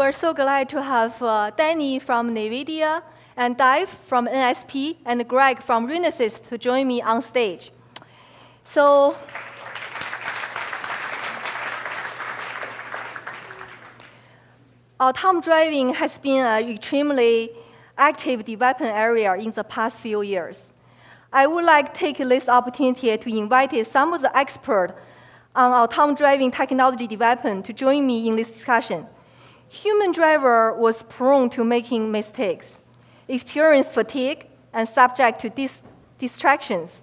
we're so glad to have Danny from Nvidia, and Dave from NXP, and Greg from Renesas to join me on stage. So, autonomous driving has been an extremely active development area in the past few years. I would like to take this opportunity to invite some of the experts on autonomous driving technology development to join me in this discussion. Human driver was prone to making mistakes, experience fatigue, and subject to distractions.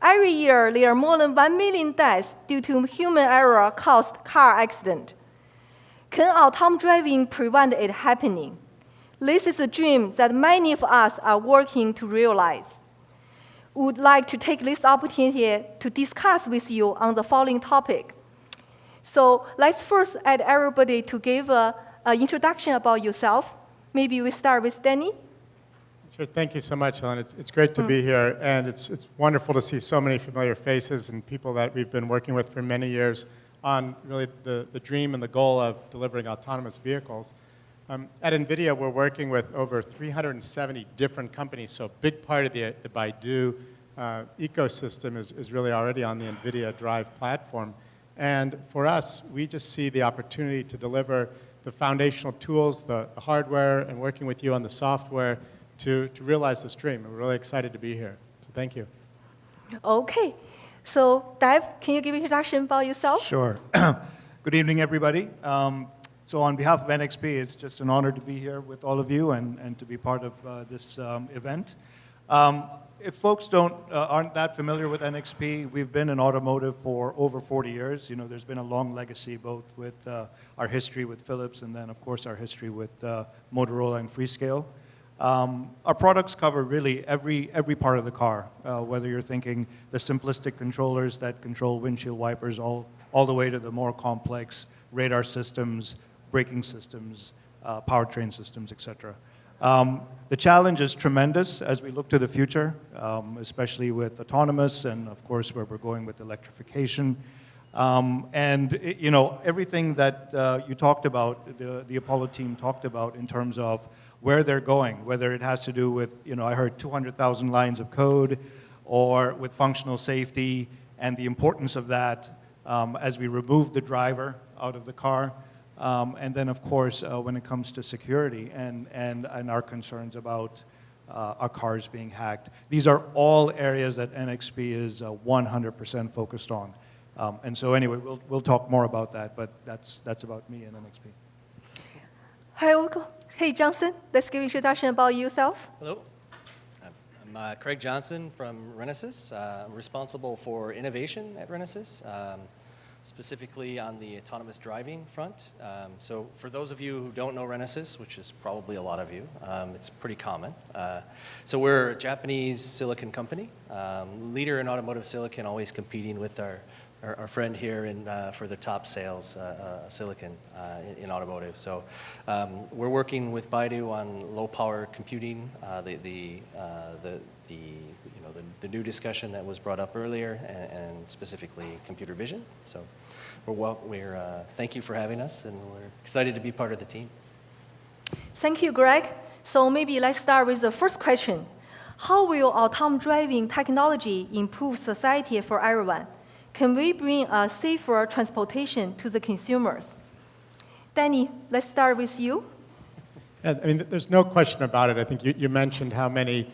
Every year, there are more than 1 million deaths due to human error caused car accident. Can autonomous driving prevent it happening? This is a dream that many of us are working to realize. Would like to take this opportunity to discuss with you on the following topic. So let's first ask everybody to give an introduction about yourself. Maybe we start with Danny. Sure, thank you so much, Helen. It's great to be here, and it's wonderful to see so many familiar faces and people that we've been working with for many years on really the dream and the goal of delivering autonomous vehicles. At Nvidia, we're working with over 370 different companies, so a big part of the Baidu ecosystem is really already on the Nvidia Drive platform. And for us, we just see the opportunity to deliver the foundational tools, the hardware, and working with you on the software to realize this dream. And we're really excited to be here. So thank you. Okay. So Dave, can you give an introduction about yourself? Sure. Good evening, everybody. So on behalf of NXP, it's just an honor to be here with all of you and to be part of this event. If folks aren't that familiar with NXP, we've been in automotive for over 40 years. You know, there's been a long legacy both with our history with Philips and then, of course, our history with Motorola and Freescale. Our products cover really every part of the car, whether you're thinking the simplistic controllers that control windshield wipers all the way to the more complex radar systems, braking systems, powertrain systems, etc. The challenge is tremendous as we look to the future, especially with autonomous and, of course, where we're going with electrification. You know, everything that you talked about, the Apollo team talked about in terms of where they're going, whether it has to do with, you know, I heard 200,000 lines of code, or with functional safety and the importance of that as we remove the driver out of the car. And then, of course, when it comes to security and our concerns about our cars being hacked. These are all areas that NXP is 100% focused on. And so anyway, we'll talk more about that, but that's about me and NXP. Hi, welcome. Hey, Johnson, let's give an introduction about yourself. Hello. I'm Craig Johnson from Renesas. I'm responsible for innovation at Renesas. Specifically on the autonomous driving front. So for those of you who don't know Renesas, which is probably a lot of you, it's pretty common. So we're a Japanese silicon company, leader in automotive silicon, always competing with our friend here for the top sales silicon in automotive. So we're working with Baidu on low power computing, the new discussion that was brought up earlier, and specifically computer vision. So thank you for having us, and we're excited to be part of the team. Thank you, Greg. So maybe let's start with the first question. How will autonomous driving technology improve society for everyone? Can we bring a safer transportation to the consumers? Danny, let's start with you. Yeah, I mean, there's no question about it. I think you mentioned how many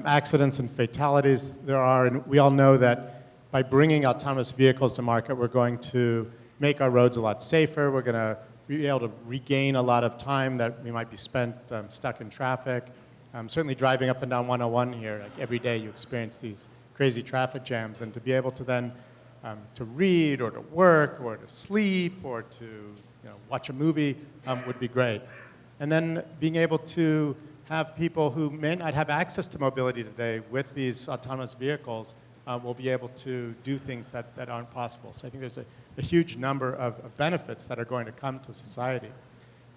accidents and fatalities there are, and we all know that by bringing autonomous vehicles to market, we're going to make our roads a lot safer. We're going to be able to regain a lot of time that we might be spent stuck in traffic. Certainly driving up and down 101 here, like every day you experience these crazy traffic jams, and to be able to then to read or to work or to sleep or to watch a movie would be great. And then being able to have people who may not have access to mobility today with these autonomous vehicles will be able to do things that aren't possible. So I think there's a huge number of benefits that are going to come to society.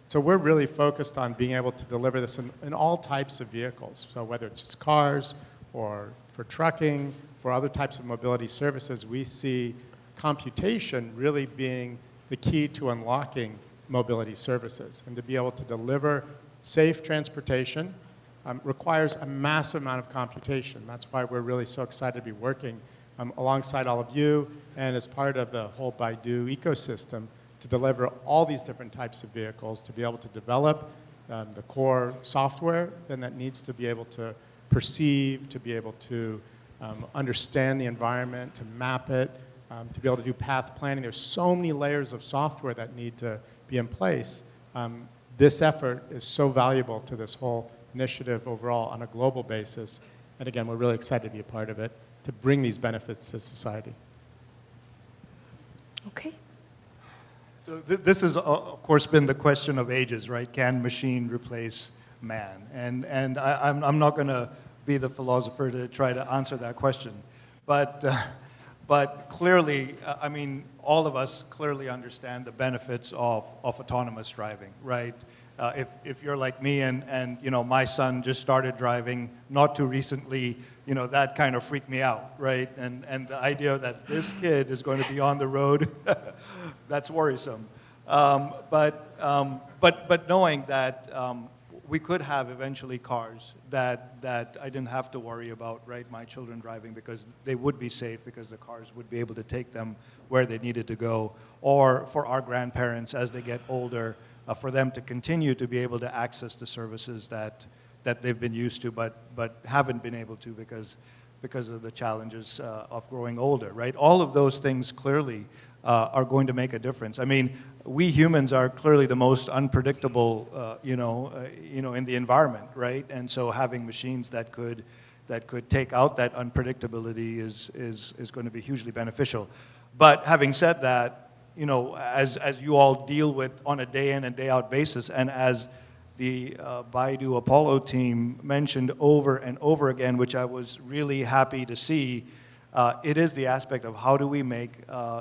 So we're really focused on being able to deliver this in all types of vehicles. So whether it's just cars or for trucking, for other types of mobility services, we see computation really being the key to unlocking mobility services. And to be able to deliver safe transportation requires a massive amount of computation. That's why we're really so excited to be working alongside all of you and as part of the whole Baidu ecosystem to deliver all these different types of vehicles, to be able to develop the core software then that needs to be able to perceive, to be able to understand the environment, to map it, to be able to do path planning. There's so many layers of software that need to be in place. This effort is so valuable to this whole initiative overall on a global basis. And again, we're really excited to be a part of it, to bring these benefits to society. Okay. So this has, of course, been the question of ages, right? Can machine replace man? And I'm not going to be the philosopher to try to answer that question. But clearly, I mean, all of us clearly understand the benefits of autonomous driving, right? If you're like me and you know, my son just started driving not too recently, you know, that kind of freaked me out, right? And the idea that this kid is going to be on the road, that's worrisome. But knowing that we could have eventually cars that I didn't have to worry about, right, my children driving, because they would be safe because the cars would be able to take them where they needed to go, or for our grandparents as they get older, for them to continue to be able to access the services that they've been used to but haven't been able to because of the challenges of growing older, right? All of those things clearly are going to make a difference. I mean, we humans are clearly the most unpredictable, you know, in the environment, right? And so having machines that could take out that unpredictability is going to be hugely beneficial. But having said that, you know, as you all deal with on a day in and day out basis, and as the Baidu Apollo team mentioned over and over again, which I was really happy to see, it is the aspect of how do we make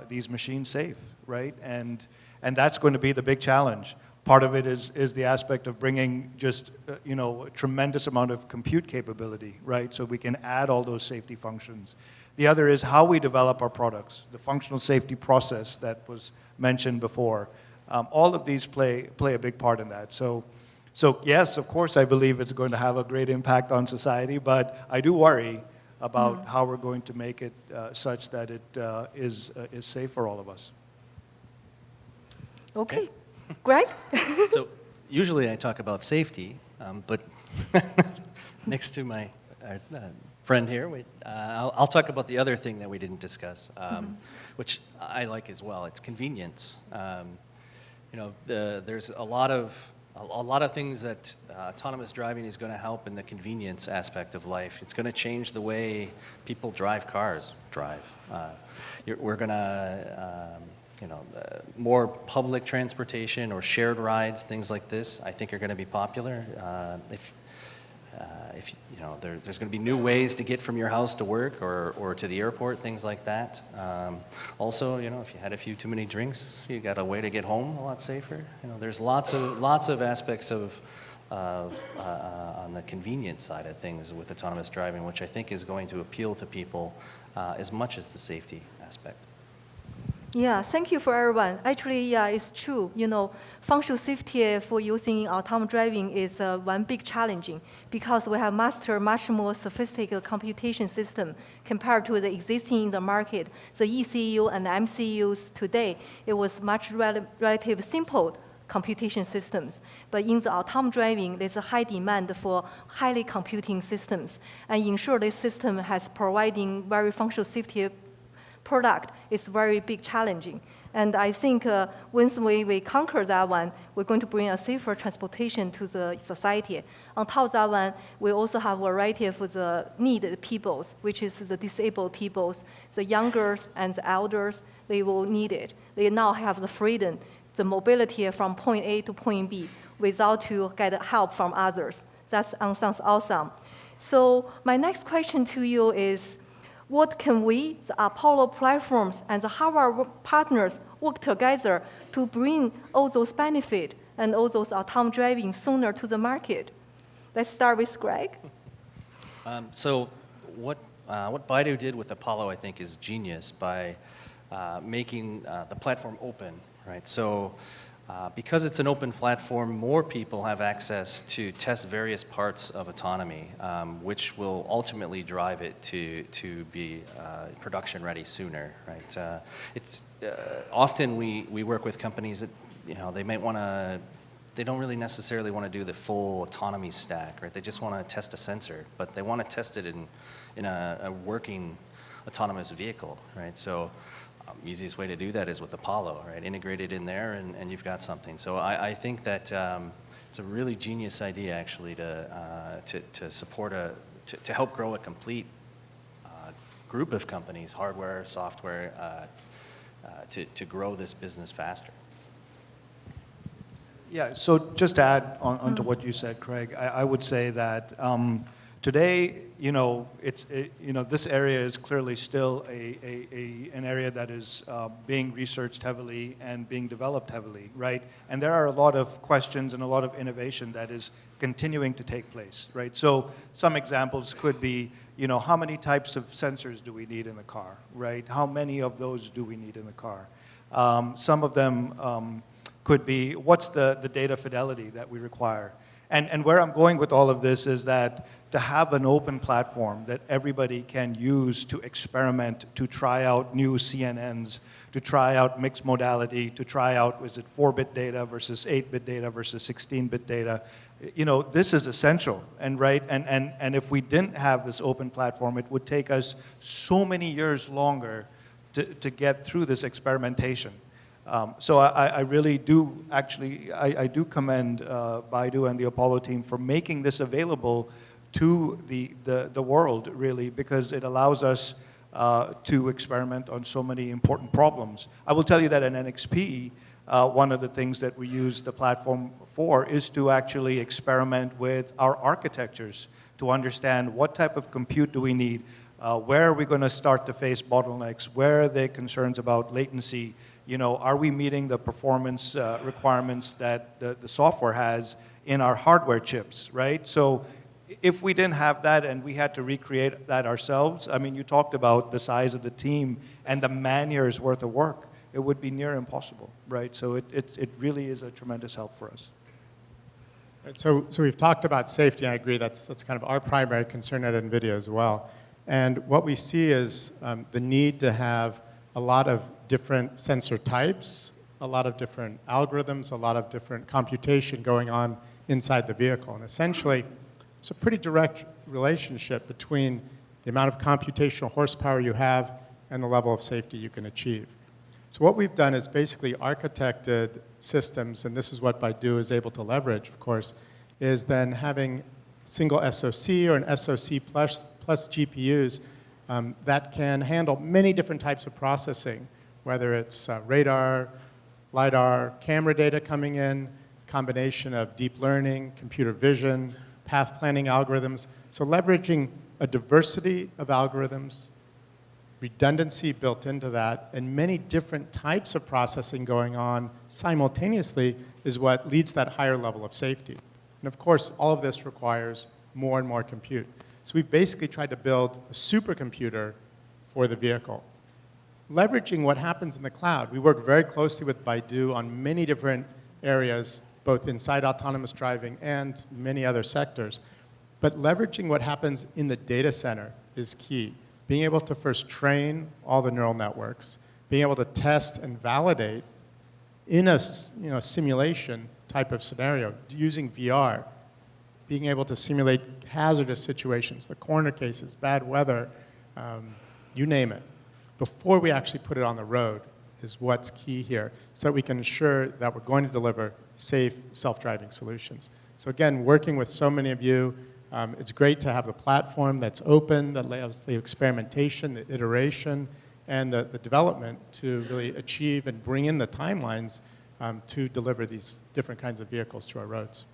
these machines safe, right? And that's going to be the big challenge. Part of it is the aspect of bringing just, you know, a tremendous amount of compute capability, right? So we can add all those safety functions. The other is how we develop our products, the functional safety process that was mentioned before. All of these play a big part in that. So yes, of course, I believe it's going to have a great impact on society, but I do worry about how we're going to make it such that it is safe for all of us. Okay. Greg? So usually I talk about safety, but next to my friend here, I'll talk about the other thing that we didn't discuss, which I like as well. It's convenience. You know, there's a lot of things that autonomous driving is going to help in the convenience aspect of life. It's going to change the way people drive cars. We're going to, you know, more public transportation or shared rides, things like this, I think are going to be popular. If you know, there's going to be new ways to get from your house to work or to the airport, things like that. Also, you know, if you had a few too many drinks, you got a way to get home a lot safer. You know, there's lots of aspects of on the convenience side of things with autonomous driving, which I think is going to appeal to people as much as the safety aspect. Yeah, thank you for everyone. Actually, yeah, it's true. You know, functional safety for using autonomous driving is one big challenging because we have mastered much more sophisticated computation system compared to the existing in the market. The ECU and the MCUs today, it was much relatively simple computation systems. But in the autonomous driving, there's a high demand for highly computing systems. And ensure this system has providing very functional safety product is very big challenging. And I think once we conquer that one, we're going to bring a safer transportation to the society. On top of that one, we also have a variety of the needed peoples, which is the disabled peoples, the younger and the elders, they will need it. They now have the freedom, the mobility from point A to point B without to get help from others. That sounds awesome. So my next question to you is, what can we, the Apollo platforms and the hardware partners, work together to bring all those benefits and all those autonomous driving sooner to the market? Let's start with Greg. So what Baidu did with Apollo, I think, is genius by making the platform open, right? So Because it's an open platform, more people have access to test various parts of autonomy, which will ultimately drive it to be production ready sooner, right? Often we work with companies that, they might want to, they don't really necessarily want to do the full autonomy stack, right? They just want to test a sensor, but they want to test it in a working autonomous vehicle, right? So easiest way to do that is with Apollo, right? Integrate it in there and you've got something. So I think that it's a really genius idea actually to support to help grow a complete group of companies, hardware, software, to grow this business faster. Yeah, so just to add on to what you said, Craig, I would say that today, this area is clearly still an area that is being researched heavily and being developed heavily, right? And there are a lot of questions and a lot of innovation that is continuing to take place, right? So some examples could be, how many types of sensors do we need in the car, right? How many of those do we need in the car? Some of them could be, what's the data fidelity that we require? And where I'm going with all of this is that to have an open platform that everybody can use to experiment, to try out new CNNs, to try out mixed modality, to try out, is it 4-bit data versus 8-bit data versus 16-bit data, this is essential. And if we didn't have this open platform, it would take us so many years longer to get through this experimentation. So I really do, I do commend Baidu and the Apollo team for making this available to the world, really, because it allows us to experiment on so many important problems. I will tell you that in NXP, one of the things that we use the platform for is to actually experiment with our architectures to understand what type of compute do we need, where are we going to start to face bottlenecks, where are there concerns about latency, are we meeting the performance requirements that the software has in our hardware chips, right? So if we didn't have that and we had to recreate that ourselves, I mean, you talked about the size of the team and the man-years worth of work. It would be near impossible, right? So it really is a tremendous help for us. Right, so we've talked about safety. I agree that's kind of our primary concern at NVIDIA as well. And what we see is the need to have a lot of different sensor types, a lot of different algorithms, a lot of different computation going on inside the vehicle. And essentially, it's a pretty direct relationship between the amount of computational horsepower you have and the level of safety you can achieve. So what we've done is basically architected systems, and this is what Baidu is able to leverage, of course, is then having single SoC or an SoC plus GPUs that can handle many different types of processing, whether it's radar, LiDAR, camera data coming in, combination of deep learning, computer vision, path planning algorithms. So leveraging a diversity of algorithms, redundancy built into that, and many different types of processing going on simultaneously is what leads to that higher level of safety. And of course, all of this requires more and more compute. So we've basically tried to build a supercomputer for the vehicle. Leveraging what happens in the cloud, we work very closely with Baidu on many different areas, both inside autonomous driving and many other sectors. But leveraging what happens in the data center is key. Being able to first train all the neural networks, being able to test and validate in a simulation type of scenario, using VR, being able to simulate hazardous situations, the corner cases, bad weather, you name it, before we actually put it on the road is what's key here, so that we can ensure that we're going to deliver safe, self-driving solutions. So again, working with so many of you, it's great to have the platform that's open, that allows the experimentation, the iteration, and the development to really achieve and bring in the timelines to deliver these different kinds of vehicles to our roads.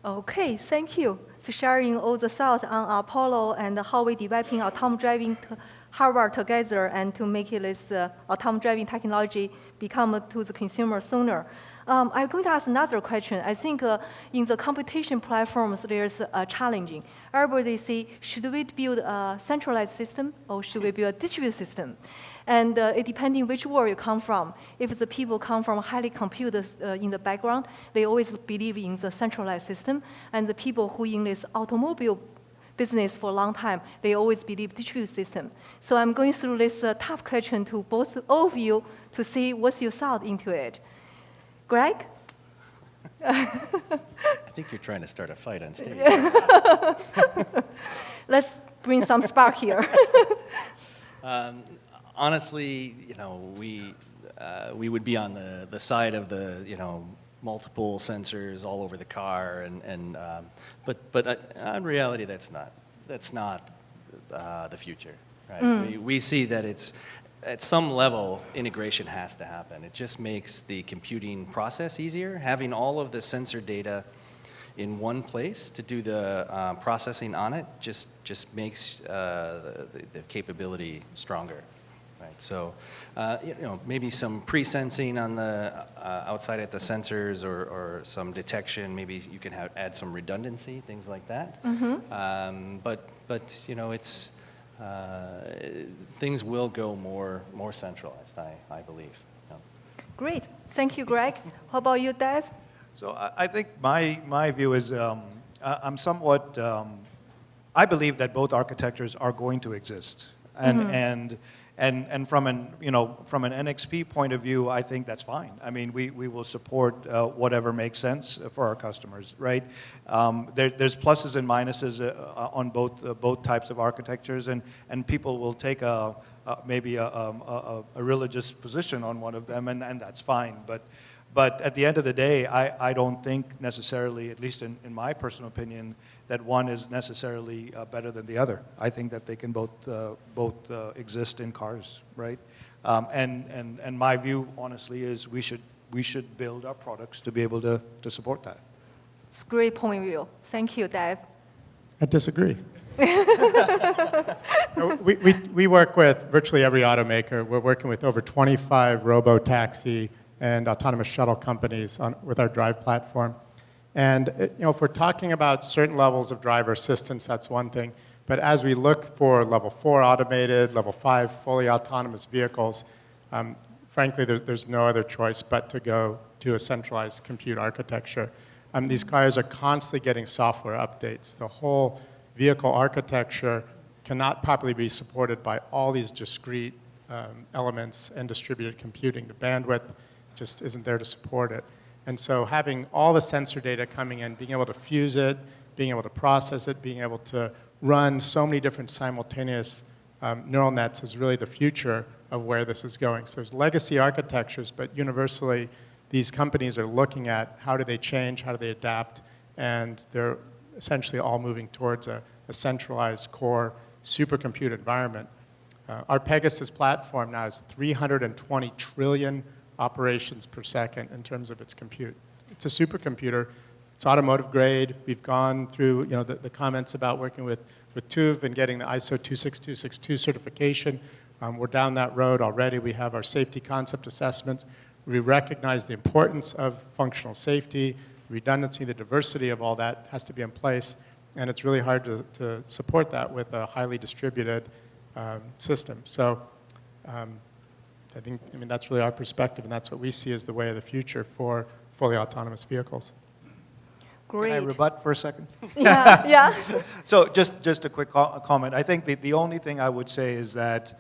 Okay, thank you for sharing all the thoughts on Apollo and how we're developing autonomous driving hardware together and to make this autonomous driving technology become to the consumer sooner. I'm going to ask another question. I think in the competition platforms, there's challenging. Everybody say, should we build a centralized system or should we build a distributed system? And it depending which world you come from. If the people come from highly computed in the background, they always believe in the centralized system. And the people who in this automobile business for a long time, they always believe distributed system. So I'm going through this tough question to all of you to see what's your thought into it. Greg? I think you're trying to start a fight on stage. Let's bring some spark here. Honestly, we would be on the side of the multiple sensors all over the car, but in reality, that's not the future, right? We see that it's at some level integration has to happen. It just makes the computing process easier. Having all of the sensor data in one place to do the processing on it just makes the capability stronger. Right, so maybe some pre-sensing on the outside at the sensors, or some detection. Maybe you can add some redundancy, things like that. But it's things will go more centralized, I believe. Great, thank you, Greg. How about you, Dave? So I think my view is I'm somewhat I believe that both architectures are going to exist, and from an NXP point of view, I think that's fine. I mean, we will support whatever makes sense for our customers, right? There's pluses and minuses on both types of architectures, and people will take maybe a religious position on one of them, and that's fine. But at the end of the day, I don't think necessarily, at least in my personal opinion, that one is necessarily better than the other. I think that they can both exist in cars, right? And my view, honestly, is we should build our products to be able to support that. It's a great point of view. Thank you, Dave. I disagree. We work with virtually every automaker. We're working with over 25 robo-taxi and autonomous shuttle companies with our Drive platform. And if we're talking about certain levels of driver assistance, that's one thing. But as we look for level 4 automated, level 5 fully autonomous vehicles, frankly, there's no other choice but to go to a centralized compute architecture. These cars are constantly getting software updates. The whole vehicle architecture cannot properly be supported by all these discrete elements and distributed computing. The bandwidth just isn't there to support it. And so having all the sensor data coming in, being able to fuse it, being able to process it, being able to run so many different simultaneous neural nets is really the future of where this is going. So there's legacy architectures, but universally, these companies are looking at how do they change, how do they adapt, and they're essentially all moving towards a centralized core supercomputer environment. Our Pegasus platform now has 320 trillion operations per second in terms of its compute. It's a supercomputer. It's automotive grade. We've gone through the comments about working with TÜV and getting the ISO 26262 certification. We're down that road already. We have our safety concept assessments. We recognize the importance of functional safety, redundancy, the diversity of all that has to be in place. And it's really hard to support that with a highly distributed system. So I mean, that's really our perspective, and that's what we see as the way of the future for fully autonomous vehicles. Great. Can I rebut for a second? Yeah. So just a quick comment. I think the only thing I would say is that,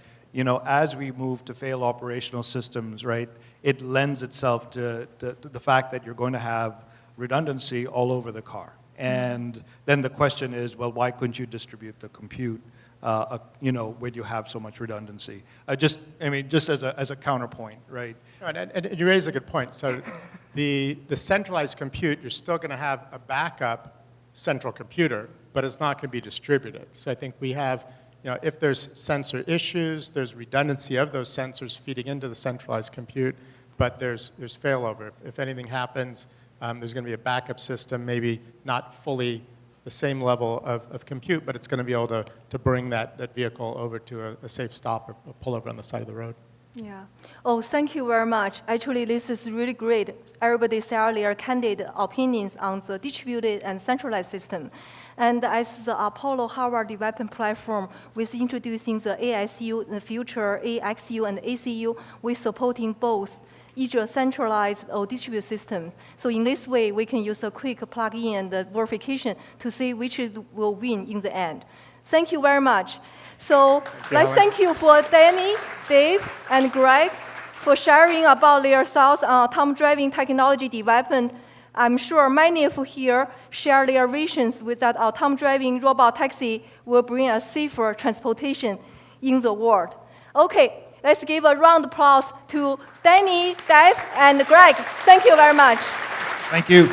as we move to fail operational systems, right, it lends itself to the fact that you're going to have redundancy all over the car. And then the question is, well, why couldn't you distribute the compute when you have so much redundancy? Just as a counterpoint, right? And you raise a good point. So the centralized compute, you're still going to have a backup central computer, but it's not going to be distributed. So I think we have, if there's sensor issues, there's redundancy of those sensors feeding into the centralized compute, but there's failover. If anything happens, there's going to be a backup system, maybe not fully the same level of compute, but it's going to be able to bring that vehicle over to a safe stop or pull over on the side of the road. Yeah. Oh, thank you very much. Actually, this is really great. Everybody shared their candid opinions on the distributed and centralized system. And as the Apollo hardware development platform, with introducing the ASU, the future AXU and ACU, we're supporting both either centralized or distributed systems. So in this way, we can use a quick plug-in and verification to see which will win in the end. Thank you very much. So let's thank you for Danny, Dave, and Greg for sharing about their thoughts on autonomous driving technology development. I'm sure many of you here share their visions with that autonomous driving robot taxi will bring a safer transportation in the world. Okay, let's give a round of applause to Danny, Dave, and Greg. Thank you very much. Thank you.